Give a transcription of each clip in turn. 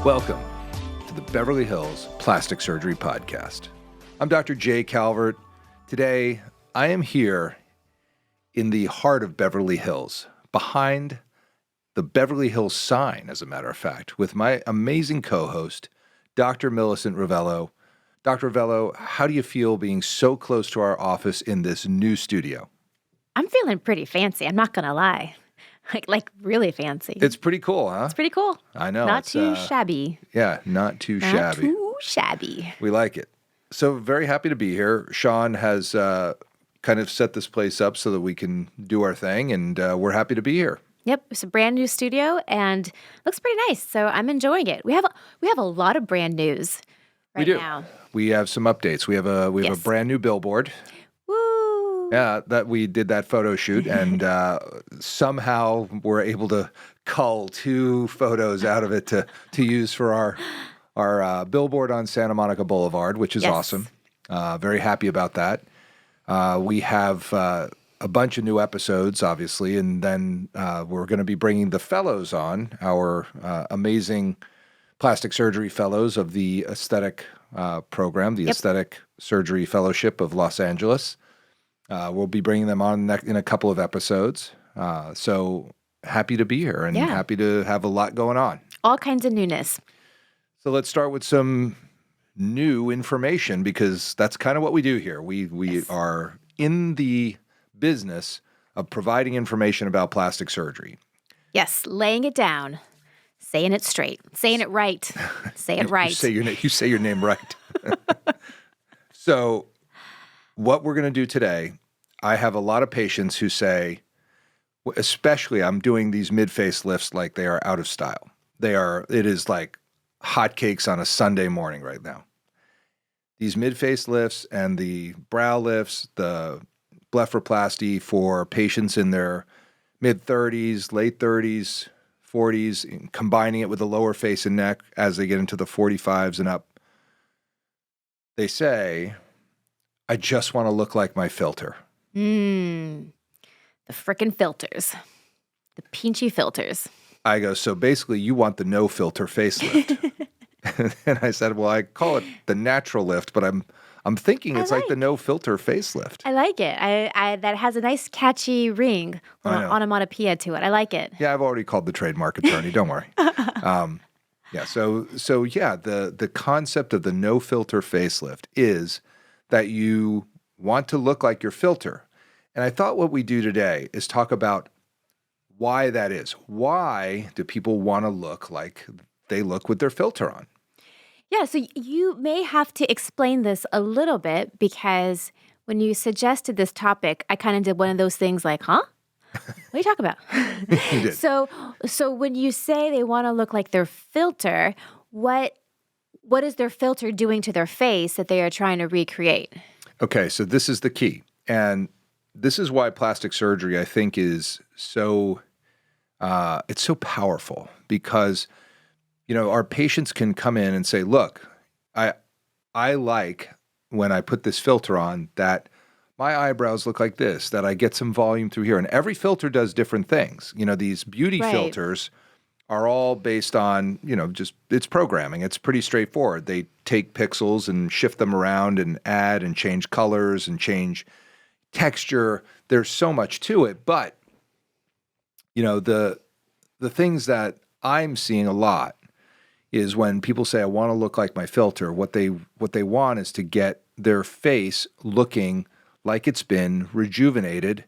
Welcome to the Beverly Hills Plastic Surgery Podcast. I'm Dr. Jay Calvert. Today, I am here in the heart of Beverly Hills, behind the Beverly Hills sign, as a matter of fact, with my amazing co-host, Dr. Millicent Rovelo. Dr. Rovelo, how do you feel being so close to our office in this new studio? I'm feeling pretty fancy, I'm not going to lie. Like really fancy. It's pretty cool, huh? It's pretty cool. I know. Not too shabby. Yeah, not too shabby. Not too shabby. We like it. So very happy to be here. Sean has kind of set this place up so that we can do our thing, and we're happy to be here. Yep, it's a brand new studio and looks pretty nice. So I'm enjoying it. We have a lot of brand news right now. We have some updates. We have a brand new billboard. Woo! Yeah, that we did that photo shoot, and somehow we're able to cull 2 photos out of it to use for our billboard on Santa Monica Boulevard, which is awesome. Very happy about that. We have a bunch of new episodes, obviously, and then we're going to be bringing the fellows on, our amazing plastic surgery fellows of the aesthetic program, the Aesthetic Surgery Fellowship of Los Angeles. We'll be bringing them on in a couple of episodes. So happy to be here and happy to have a lot going on. All kinds of newness. So let's start with some new information, because that's kind of what we do here. We are in the business of providing information about plastic surgery. Yes, laying it down, saying it straight, saying it right. Say it right. You say your name right. So what we're going to do today, I have a lot of patients who say, especially I'm doing these mid-face lifts like they are out of style. It is like hotcakes on a Sunday morning right now. These mid-face lifts and the brow lifts, the blepharoplasty for patients in their mid-30s, late 30s, 40s, combining it with the lower face and neck as they get into the 45s and up. They say, I just want to look like my filter. The frickin' filters. The peachy filters. I go, so basically you want the no-filter facelift. And I said, well, I call it the natural lift, but I'm thinking it's like the no-filter facelift. I like it. I that has a nice catchy ring, onomatopoeia to it. I like it. Yeah, I've already called the trademark attorney. Don't worry. The concept of the no-filter facelift is that you want to look like your filter. And I thought what we do today is talk about why that is. Why do people want to look like they look with their filter on? Yeah, so you may have to explain this a little bit, because when you suggested this topic, I kind of did one of those things like, huh? What are you talking about? You did. So when you say they want to look like their filter, what is their filter doing to their face that they are trying to recreate? Okay, so this is the key. And this is why plastic surgery, I think, is so it's so powerful, because our patients can come in and say, look, I like when I put this filter on that my eyebrows look like this, that I get some volume through here. And every filter does different things. These beauty filters are all based on, just it's programming. It's pretty straightforward. They take pixels and shift them around and add and change colors and change texture. There's so much to it. But, the things that I'm seeing a lot is when people say, I want to look like my filter, what they want is to get their face looking like it's been rejuvenated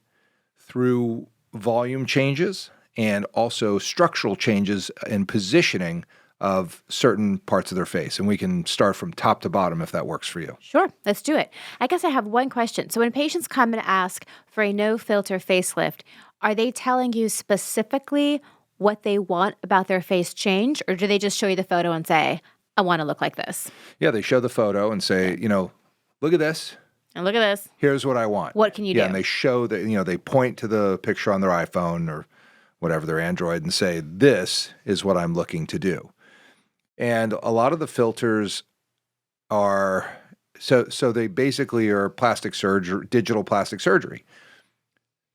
through volume changes and also structural changes in positioning of certain parts of their face. And we can start from top to bottom if that works for you. Sure, let's do it. I guess I have one question. So when patients come and ask for a no-filter facelift, are they telling you specifically what they want about their face change, or do they just show you the photo and say, I want to look like this? Yeah, they show the photo and say, look at this. And look at this. Here's what I want. What can you do? Yeah, and they show that, they point to the picture on their iPhone or whatever, their Android, and say, this is what I'm looking to do. And a lot of the filters are, so they basically are plastic surgery, digital plastic surgery.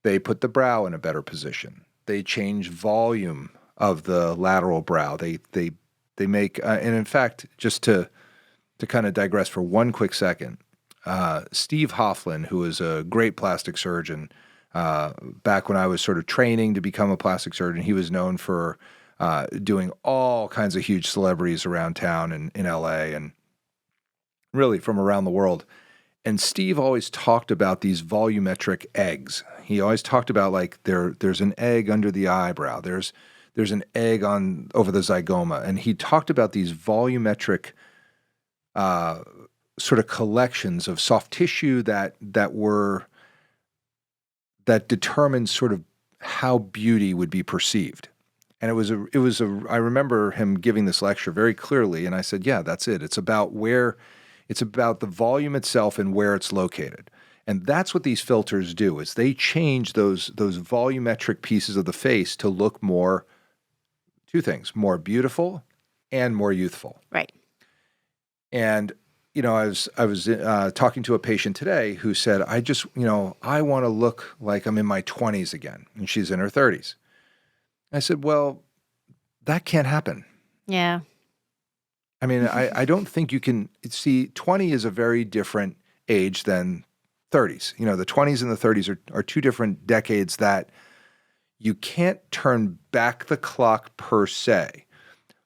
They put the brow in a better position. They change volume of the lateral brow. They They make, and in fact, just to kind of digress for one quick second, Steve Hofflin, who is a great plastic surgeon, back when I was sort of training to become a plastic surgeon, he was known for doing all kinds of huge celebrities around town in LA and really from around the world. And Steve always talked about these volumetric eggs. He always talked about like there's an egg under the eyebrow. There's an egg over the zygoma. And he talked about these volumetric sort of collections of soft tissue that determined sort of how beauty would be perceived. And I remember him giving this lecture very clearly, and I said, yeah, that's it. It's about the volume itself and where it's located. And that's what these filters do, is they change those volumetric pieces of the face to look two things, more beautiful and more youthful. Right. And I was talking to a patient today who said, I want to look like I'm in my 20s again, and she's in her 30s. I said, well, that can't happen. Yeah. I mean, I don't think you can see 20 is a very different age than 30s. The 20s and the 30s are two different decades that you can't turn back the clock per se,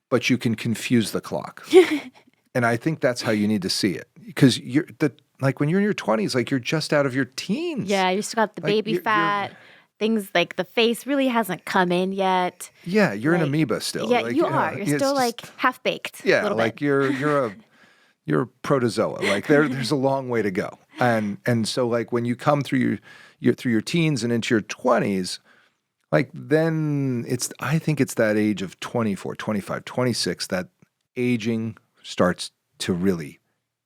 but you can confuse the clock. And I think that's how you need to see it, because when you're in your 20s, like you're just out of your teens. Yeah, you still got the baby fat. Things like the face really hasn't come in yet. Yeah, you're an amoeba still. Yeah, you are. You're still like half baked. Yeah, like you're a protozoa. Like there's a long way to go. And so like when you come through your teens and into your 20s, like then I think it's that age of 24, 25, 26 that aging starts to really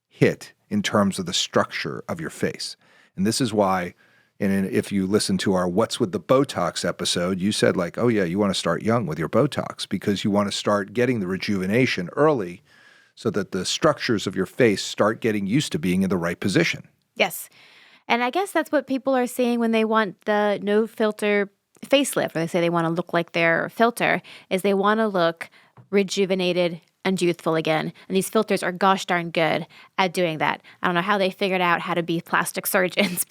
hit in terms of the structure of your face. And this is why, and if you listen to our What's with the Botox episode, you said like, oh yeah, you want to start young with your Botox because you want to start getting the rejuvenation early so that the structures of your face start getting used to being in the right position. Yes. And I guess that's what people are saying when they want the no-filter facelift, or they say they want to look like their filter, is they want to look rejuvenated and youthful again. And these filters are gosh darn good at doing that. I don't know how they figured out how to be plastic surgeons,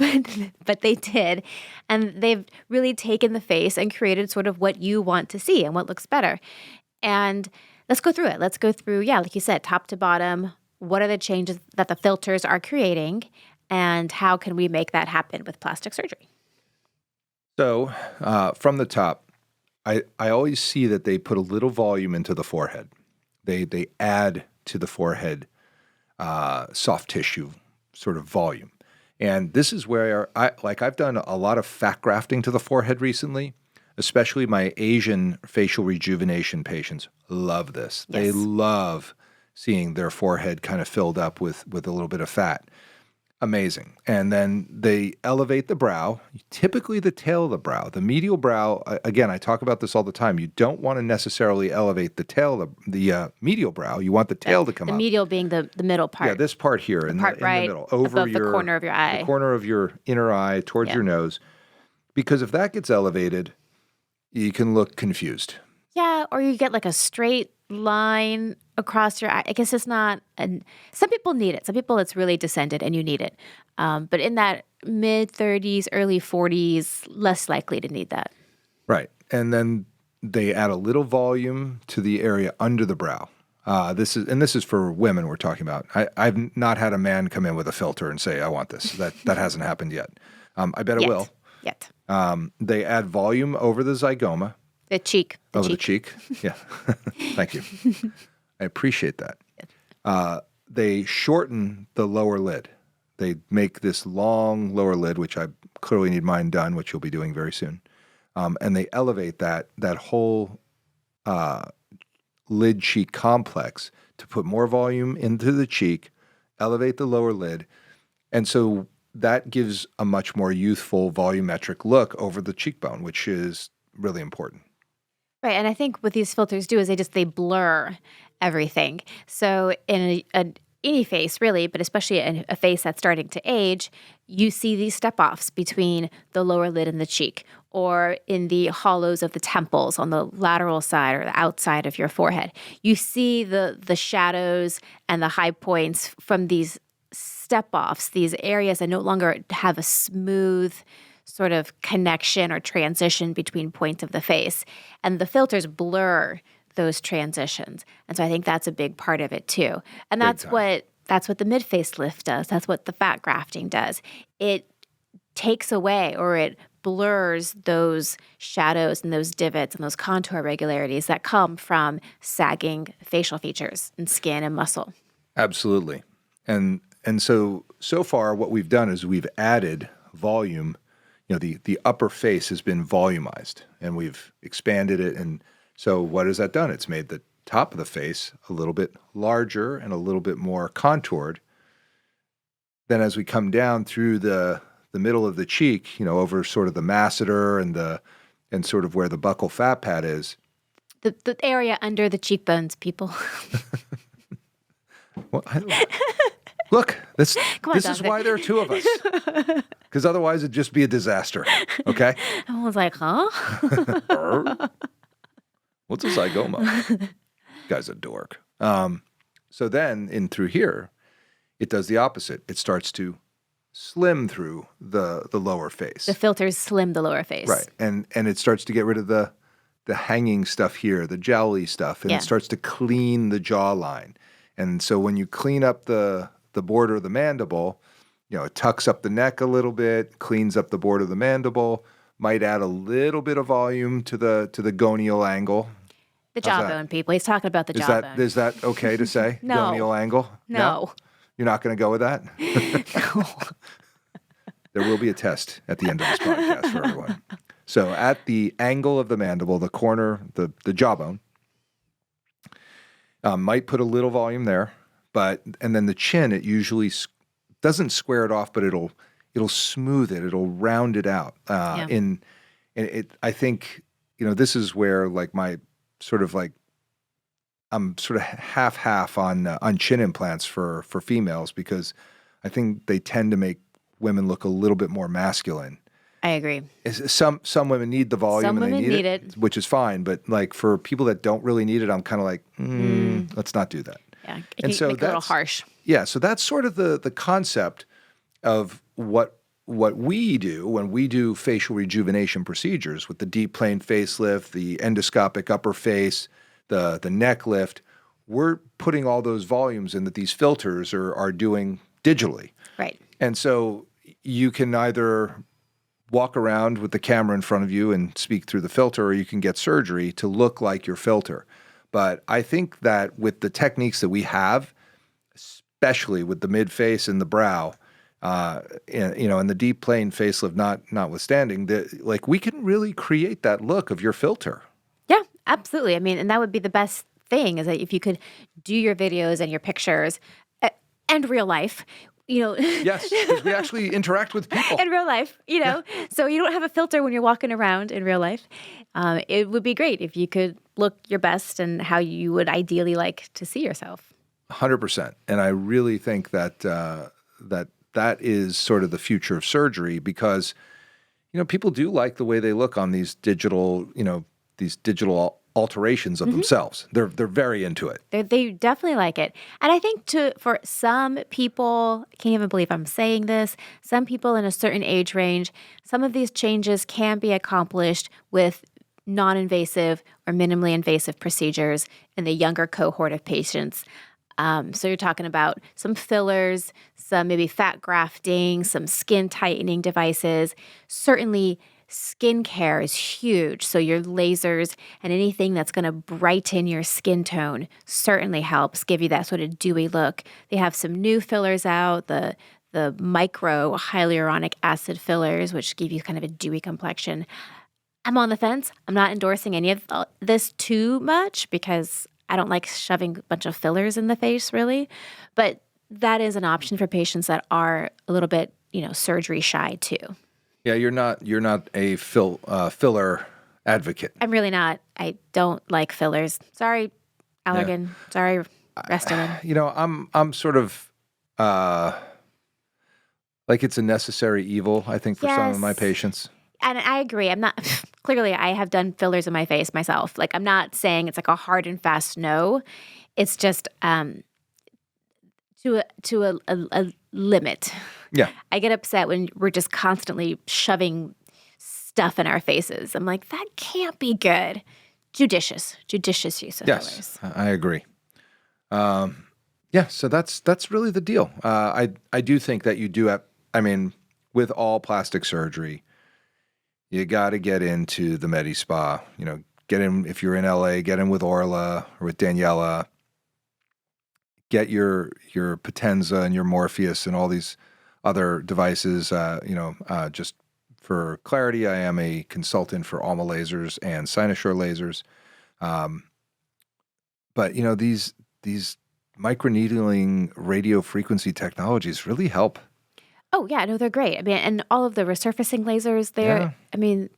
but they did. And they've really taken the face and created sort of what you want to see and what looks better. And let's go through it. Let's go through, like you said, top to bottom. What are the changes that the filters are creating, and how can we make that happen with plastic surgery? So from the top, I always see that they put a little volume into the forehead. They add to the forehead soft tissue sort of volume. And this is where I've done a lot of fat grafting to the forehead recently, especially my Asian facial rejuvenation patients love this. Yes. They love seeing their forehead kind of filled up with a little bit of fat. Amazing. And then they elevate the brow, typically the tail of the brow. The medial brow, again, I talk about this all the time. You don't want to necessarily elevate the tail, the medial brow. You want the tail to come up. The medial being the middle part. Yeah, this part here in the middle. Over above the corner of your eye. The corner of your inner eye towards your nose. Because if that gets elevated, you can look confused. Yeah, or you get like a straight line across your eye. I guess it's not, some people need it. Some people it's really descended and you need it. But in that mid-30s, early 40s, less likely to need that. Right. And then they add a little volume to the area under the brow. This is for women we're talking about. I've not had a man come in with a filter and say, I want this. That hasn't happened yet. I bet it will. Yet. They add volume over the zygoma. The cheek. Over the cheek. Yeah. Thank you. I appreciate that. They shorten the lower lid. They make this long lower lid, which I clearly need mine done, which you'll be doing very soon. And they elevate that whole lid cheek complex to put more volume into the cheek, elevate the lower lid. And so that gives a much more youthful volumetric look over the cheekbone, which is really important. Right, and I think what these filters do is they blur everything. So in any face, really, but especially in a face that's starting to age, you see these step-offs between the lower lid and the cheek, or in the hollows of the temples on the lateral side or the outside of your forehead. You see the shadows and the high points from these step-offs, these areas that no longer have a smooth sort of connection or transition between points of the face. And the filters blur those transitions. And so I think that's a big part of it too. And that's what the mid-facelift does. That's what the fat grafting does. It takes away, or it blurs those shadows and those divots and those contour irregularities that come from sagging facial features and skin and muscle. Absolutely. And so far what we've done is we've added volume. The upper face has been volumized, and we've expanded it. And so what has that done? It's made the top of the face a little bit larger and a little bit more contoured. Then as we come down through the middle of the cheek, over sort of the masseter and sort of where the buccal fat pad is. The area under the cheekbones, people. Well, look, this is why there are two of us. Because otherwise it'd just be a disaster. Okay? I was like, huh? What's a zygoma? Guy's a dork. So then in through here, it does the opposite. It starts to slim through the lower face. The filters slim the lower face. Right. And it starts to get rid of the hanging stuff here, the jowly stuff, and it starts to clean the jawline. And so when you clean up the border of the mandible, it tucks up the neck a little bit, cleans up the border of the mandible, might add a little bit of volume to the gonial angle. The jawbone, people. He's talking about the jawbone. Is that okay to say? No. Gonial angle? No. You're not going to go with that? No. There will be a test at the end of this podcast for everyone. So at the angle of the mandible, the corner, the jawbone, might put a little volume there, and then the chin, it usually doesn't square it off, but it'll smooth it, it'll round it out. I think, this is where like my sort of like, I'm sort of half on chin implants for females, because I think they tend to make women look a little bit more masculine. I agree. Some women need the volume. Some and women they need it, which is fine. But like for people that don't really need it, I'm kind of like, let's not do that. Yeah, it can make it a little harsh. Yeah, so that's sort of the concept of what we do when we do facial rejuvenation procedures with the deep plane facelift, the endoscopic upper face, the neck lift. We're putting all those volumes in that these filters are doing digitally. Right. And so you can either walk around with the camera in front of you and speak through the filter, or you can get surgery to look like your filter. But I think that with the techniques that we have, especially with the mid-face and the brow, and the deep plane facelift notwithstanding, we can really create that look of your filter. Yeah, absolutely. I mean, and that would be the best thing, is that if you could do your videos and your pictures and real life, Yes, because we actually interact with people. In real life, so you don't have a filter when you're walking around in real life. It would be great if you could look your best and how you would ideally like to see yourself. 100%. And I really think that that is sort of the future of surgery, because, people do like the way they look on these digital alterations of themselves. They're very into it. They definitely like it. And I think for some people, I can't even believe I'm saying this, some people in a certain age range, some of these changes can be accomplished with non-invasive or minimally invasive procedures in the younger cohort of patients. So you're talking about some fillers, some maybe fat grafting, some skin tightening devices. Certainly skincare is huge. So your lasers and anything that's going to brighten your skin tone certainly helps give you that sort of dewy look. They have some new fillers out, the micro hyaluronic acid fillers, which give you kind of a dewy complexion. I'm on the fence. I'm not endorsing any of this too much, because I don't like shoving a bunch of fillers in the face, really. But that is an option for patients that are a little bit, surgery shy too. Yeah, you're not a filler advocate. I'm really not. I don't like fillers. Sorry, Allergan. Yeah. Sorry, Restylane. I'm sort of Like it's a necessary evil, I think, for some of my Yes. patients. And I agree. I'm not clearly I have done fillers in my face myself. Like I'm not saying it's like a hard and fast no. It's just to a limit. Yeah. I get upset when we're just constantly shoving stuff in our faces. I'm like, that can't be good. Judicious use of fillers. Yes, I agree. Yeah, so that's really the deal. I do think that you do have, I mean, with all plastic surgery, you got to get into the Medi Spa. You know, get in if you're in LA, get in with Orla or with Daniela. Get your Potenza and your Morpheus and all these other devices. Just for clarity, I am a consultant for Alma lasers and Cynosure lasers. But you know, these microneedling radio frequency technologies really help. Oh yeah, no, they're great. I mean, and all of the resurfacing lasers there. Yeah. I mean,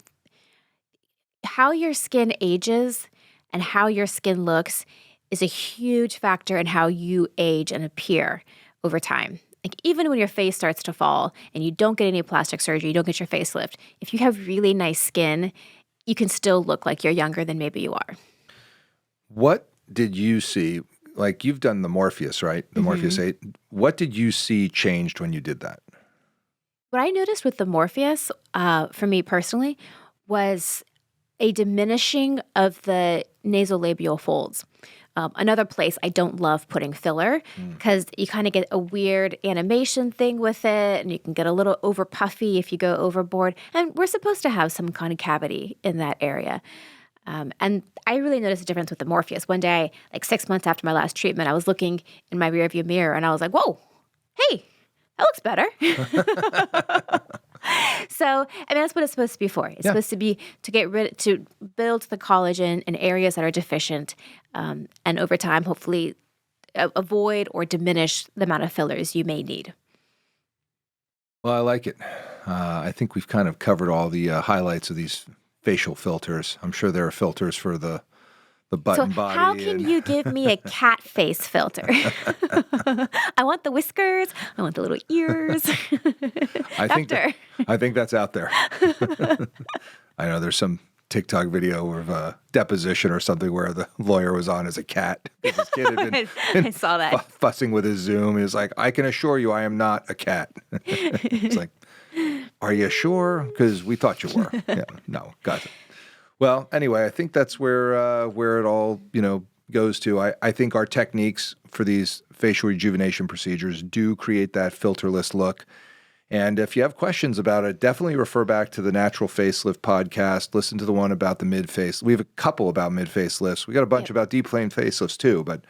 how your skin ages and how your skin looks is a huge factor in how you age and appear over time. Like even when your face starts to fall and you don't get any plastic surgery, you don't get your facelift, if you have really nice skin, you can still look like you're younger than maybe you are. What did you see? Like you've done the Morpheus, right? The Morpheus 8. What did you see changed when you did that? What I noticed with the Morpheus, for me personally, was a diminishing of the nasolabial folds. Another place I don't love putting filler because you kind of get a weird animation thing with it, and you can get a little over puffy if you go overboard. And we're supposed to have some kind of cavity in that area. And I really noticed a difference with the Morpheus. One day, like 6 months after my last treatment, I was looking in my rearview mirror and I was like, whoa, hey, that looks better. So, I mean, that's what it's supposed to be for. It's supposed to be to build the collagen in areas that are deficient, and over time, hopefully, avoid or diminish the amount of fillers you may need. Well, I like it. I think we've kind of covered all the highlights of these facial filters. I'm sure there are filters for the butt So and body. how can you give me a cat face filter? I want the whiskers. I want the little ears. I think that's out there. I know there's some TikTok video of a deposition or something where the lawyer was on as a cat. His kid had been I saw that. fussing with his Zoom. He was like, I can assure you I am not a cat. It's like, are you sure? Because we thought you were. Yeah, no, got it. Well, anyway, I think that's where it all, goes to. I think our techniques for these facial rejuvenation procedures do create that filterless look. And if you have questions about it, definitely refer back to the Natural Facelift podcast. Listen to the one about the mid-face. We have a couple about mid-facelifts. We got a bunch about deep plane facelifts too. But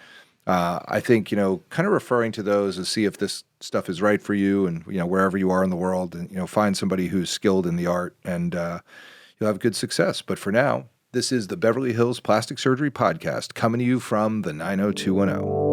I think, kind of referring to those and see if this stuff is right for you and, wherever you are in the world and, find somebody who's skilled in the art and you'll have good success. But for now, this is the Beverly Hills Plastic Surgery Podcast coming to you from the 90210.